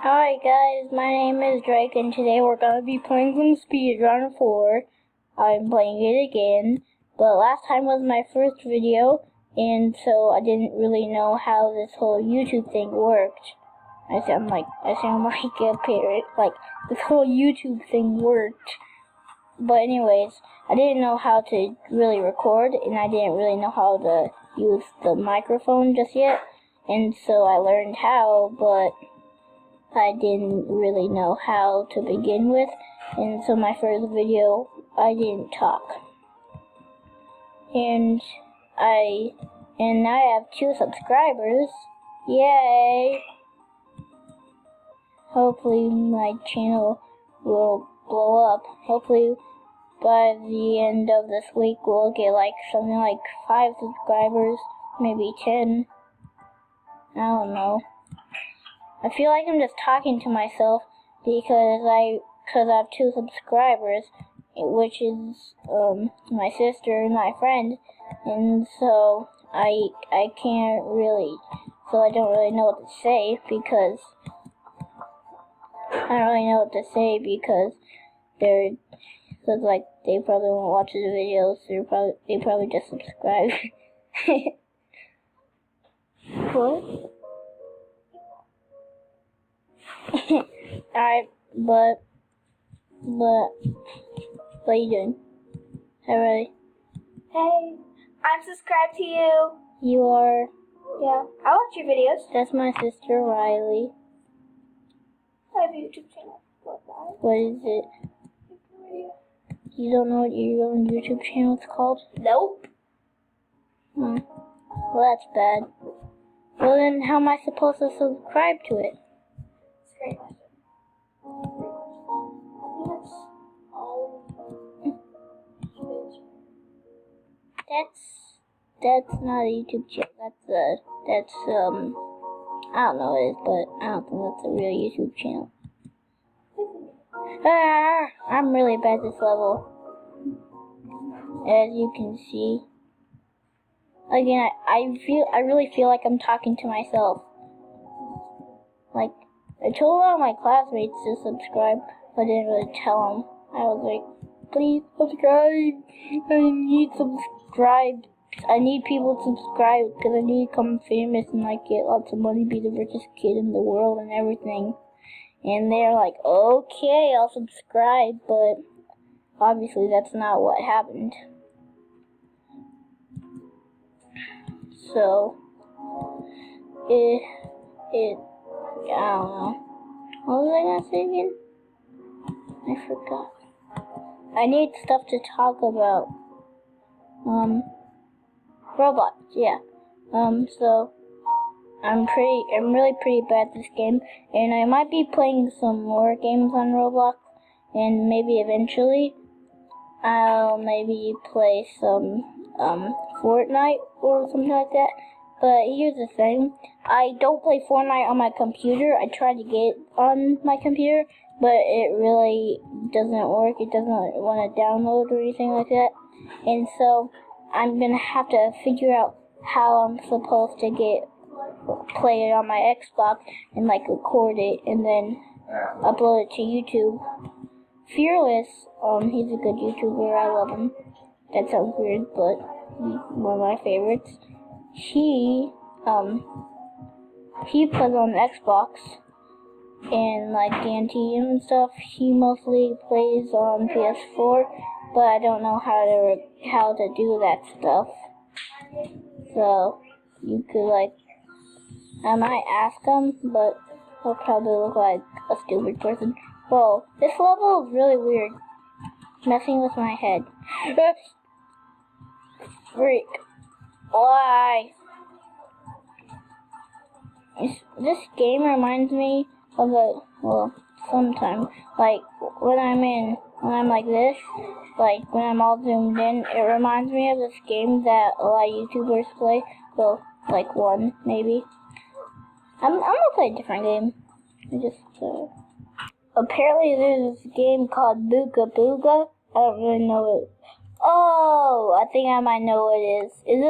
Hi guys, my name is Drake and today we're going to be playing some Speedrun 4. I'm playing it again, but last time was my first video and so I didn't really know how this whole YouTube thing worked. I sound like a parrot, like this whole YouTube thing worked. But anyways, I didn't know how to really record and I didn't really know how to use the microphone just yet. And so I learned how, but I didn't really know how to begin with, and so my first video, I didn't talk. And now I have 2 subscribers. Yay! Hopefully my channel will blow up. Hopefully by the end of this week we'll get like something like 5 subscribers, maybe 10. I don't know. I feel like I'm just talking to myself because I have 2 subscribers, which is my sister and my friend, and so I can't really, so I don't really know what to say because they probably won't watch the videos. They probably just subscribe. What? Alright, but what are you doing? Hi, Riley. Hey, I'm subscribed to you. You are? Yeah, I watch your videos. That's my sister, Riley. I have a YouTube channel. What is it? You don't know what your own YouTube channel is called? Nope. Well, that's bad. Well, then how am I supposed to subscribe to it? That's a great question. I think that's all. That's not a YouTube channel. That's I don't know what it is, but I don't think that's a real YouTube channel. I'm really bad at this level, as you can see. Again, I really feel like I'm talking to myself. Like, I told all my classmates to subscribe, but I didn't really tell them. I was like, please subscribe. I need subscribe. I need people to subscribe because I need to become famous and like get lots of money, be the richest kid in the world and everything. And they're like, okay, I'll subscribe, but obviously that's not what happened. So, I don't know. What was I gonna say again? I forgot. I need stuff to talk about. Roblox, yeah. So I'm really pretty bad at this game, and I might be playing some more games on Roblox, and maybe eventually I'll maybe play some Fortnite or something like that. But here's the thing, I don't play Fortnite on my computer. I tried to get it on my computer, but it really doesn't work. It doesn't want to download or anything like that. And so I'm gonna have to figure out how I'm supposed to play it on my Xbox and like record it and then upload it to YouTube. Fearless, he's a good YouTuber. I love him. That sounds weird, but he's one of my favorites. He plays on Xbox and like DNT and stuff. He mostly plays on PS4, but I don't know how to do that stuff. So you could I might ask him, but he'll probably look like a stupid person. Whoa, this level is really weird. It's messing with my head. Freak. Why? This game reminds me of sometimes, like when I'm like this, like when I'm all zoomed in, it reminds me of this game that a lot of YouTubers play. Well, like one, maybe. I'm gonna play a different game. Apparently there's this game called Booga Booga. I don't really know it. Oh, I think I might know what it is. Is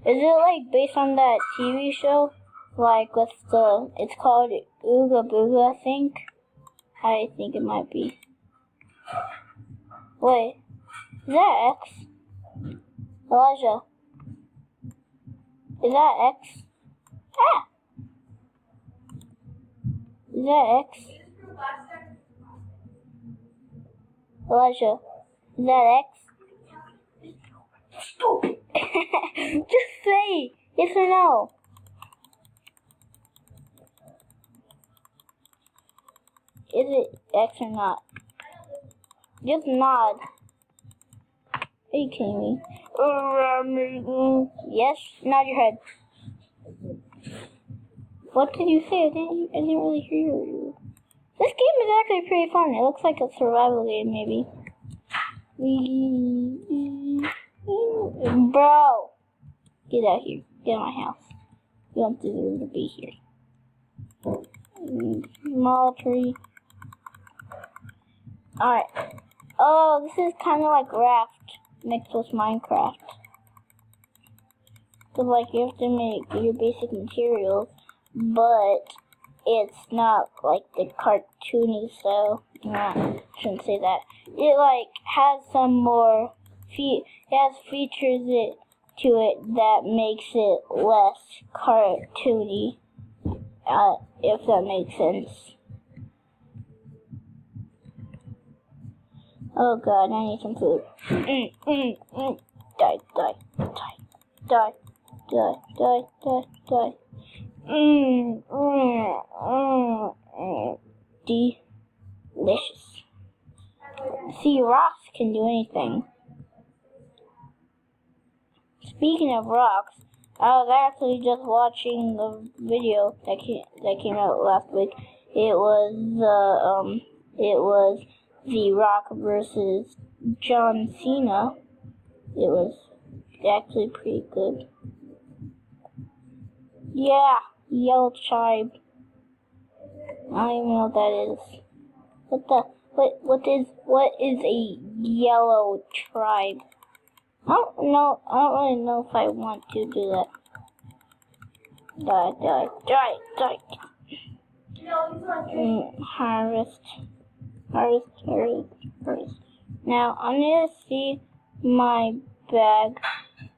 it like based on that TV show? like with it's called Ooga Booga, I think. I think it might be. Wait, is that X? Elijah, is that X? Ah! Is that X? Elijah, is that X? Just say yes or no. Is it X or not? Just nod. Are you kidding me? Yes, nod your head. What did you say? I didn't really hear you. This game is actually pretty fun. It looks like a survival game, maybe. Bro, get out here. Get out of my house. You don't deserve to be here. Small tree. Alright. Oh, this is kind of like Raft mixed with Minecraft. Cause like you have to make your basic materials, but it's not like the cartoony style. No, I shouldn't say that. It like has some more it has features to it that makes it less cartoony. If that makes sense. Oh god, I need some food. Die, die, die, die, die, die, die, die. Delicious. See, rocks can do anything. Speaking of rocks, I was actually just watching a video that came out last week. It was The Rock versus John Cena. It was actually pretty good. Yeah, yellow tribe. I don't even know what that is. What is a yellow tribe? I don't really know if I want to do that. Die. Harvest. Now, I need to see my bag.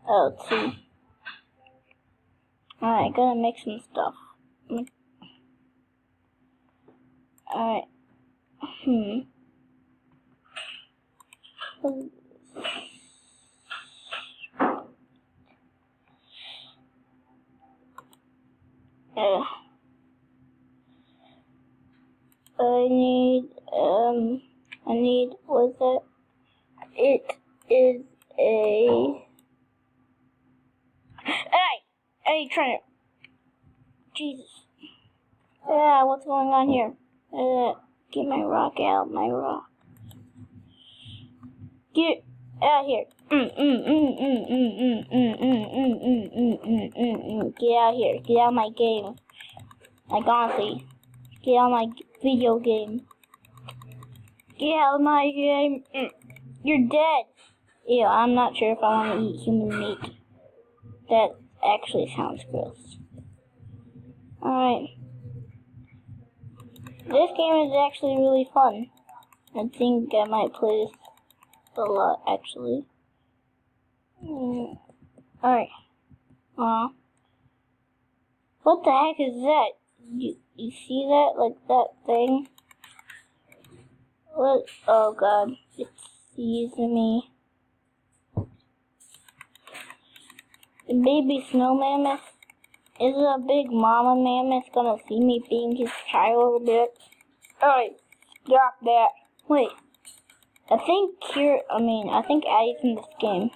Oh, let's see. Alright, gotta make some stuff. Alright. I need, what's that? It is a... Hey, trying to... Jesus. Yeah, what's going on here? Get my rock out, my rock. Get out here. Get out here. Get out of my game. Like, honestly. Get out of my video game. Get out of my game. You're dead. Ew, I'm not sure if I want to eat human meat. That actually sounds gross. Alright. This game is actually really fun. I think I might play this a lot, actually. Alright. What the heck is that? You see that? Like that thing? What? Oh god. It sees me. The baby snow mammoth? Is a big mama mammoth gonna see me being his child a bit? Alright, stop that. Wait. I think Addie's in this game.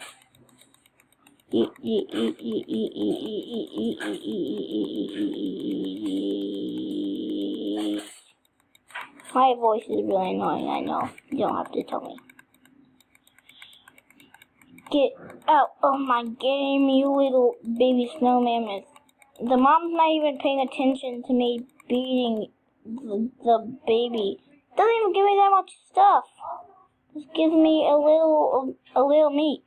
My voice is really annoying, I know. You don't have to tell me. Get out of my game, you little baby snow mammoth. The mom's not even paying attention to me beating the baby. Doesn't even give me that much stuff. Just gives me a little meat.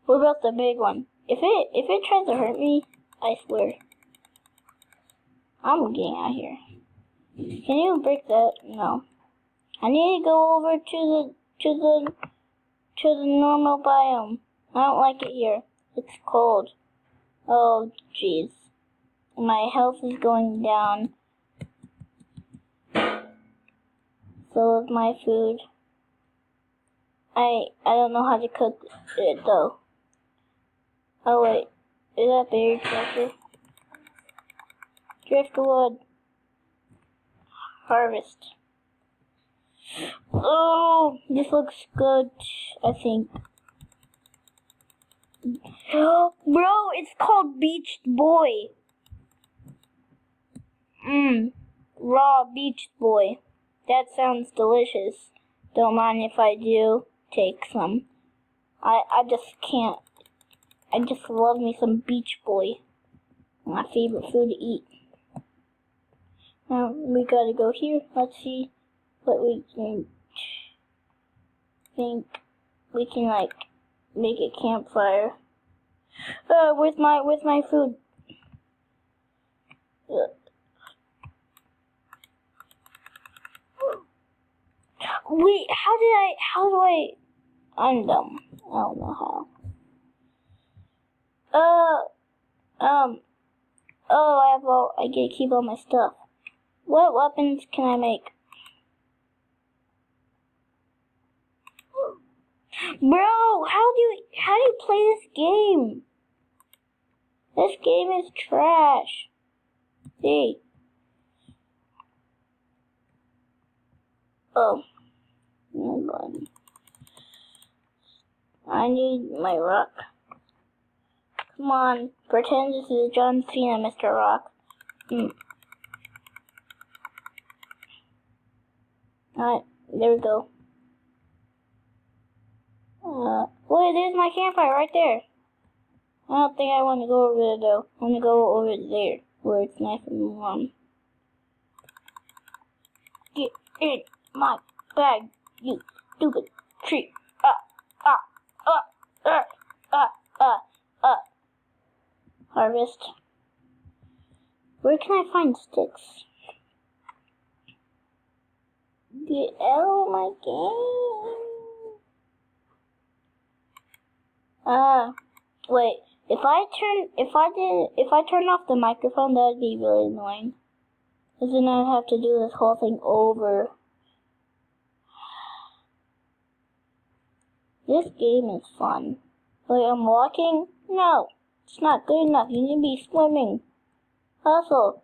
What about the big one? If it tries to hurt me, I swear, I'm getting out of here. Can you break that? No. I need to go over to the normal biome. I don't like it here. It's cold. Oh, jeez. My health is going down. So is my food. I don't know how to cook it though. Oh wait, is that berry treasure? Driftwood. Harvest. Oh, this looks good, I think. Bro, it's called Beached Boy. Raw Beached Boy. That sounds delicious. Don't mind if I do take some. I just can't. I just love me some Beach Boy. My favorite food to eat. Now we gotta go here. Let's see what we can think we can like make a campfire. Where's my food? Wait, how do I, I'm dumb. I don't know how. I get to keep all my stuff. What weapons can I make? Bro, how do you play this game? This game is trash. See. Oh. Oh God. I need my rock. Come on, pretend this is John Cena, Mr. Rock. Alright, there we go. Wait, there's my campfire right there. I don't think I want to go over there though. I want to go over there, where it's nice and warm. Get in my bag, you stupid tree. Harvest. Where can I find sticks? Get out of my game. Wait. If I turn off the microphone, that would be really annoying. Because then I'd have to do this whole thing over. This game is fun. Wait, I'm walking? No, it's not good enough. You need to be swimming. Hustle.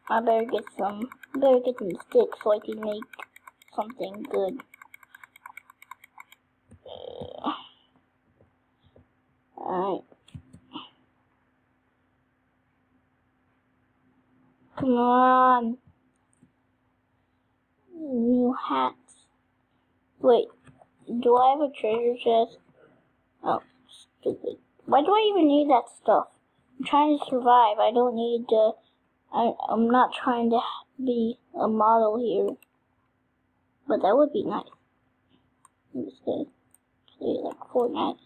I better get some sticks so I can make something good. Alright. Come on. New hats. Wait, do I have a treasure chest? Oh, stupid. Why do I even need that stuff? I'm trying to survive. I don't need to... I'm not trying to be a model here. But that would be nice. I'm just gonna play like Fortnite.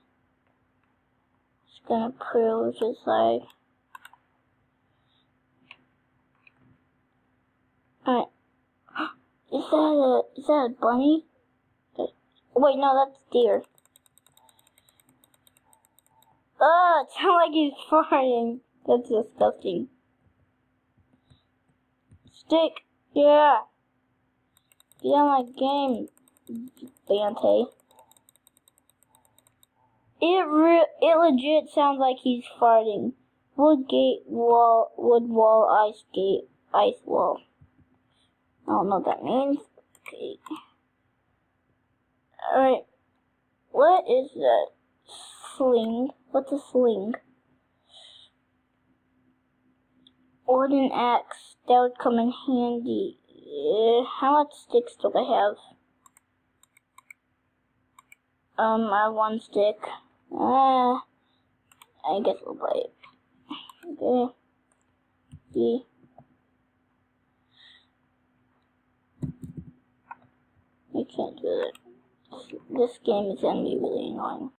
Just gonna put it over to the side. Alright. Is that a bunny? Wait, no, that's deer. It sounds like he's farting. That's disgusting. Stick, yeah. Get on my game, Bante. It legit sounds like he's farting. Wood wall, ice wall. I don't know what that means. Okay. Alright. What is that? Sling. What's a sling? Wooden axe. That would come in handy. How much sticks do I have? I have 1 stick. I guess we'll play it. Okay. B. I can't do it. This game is gonna be really annoying.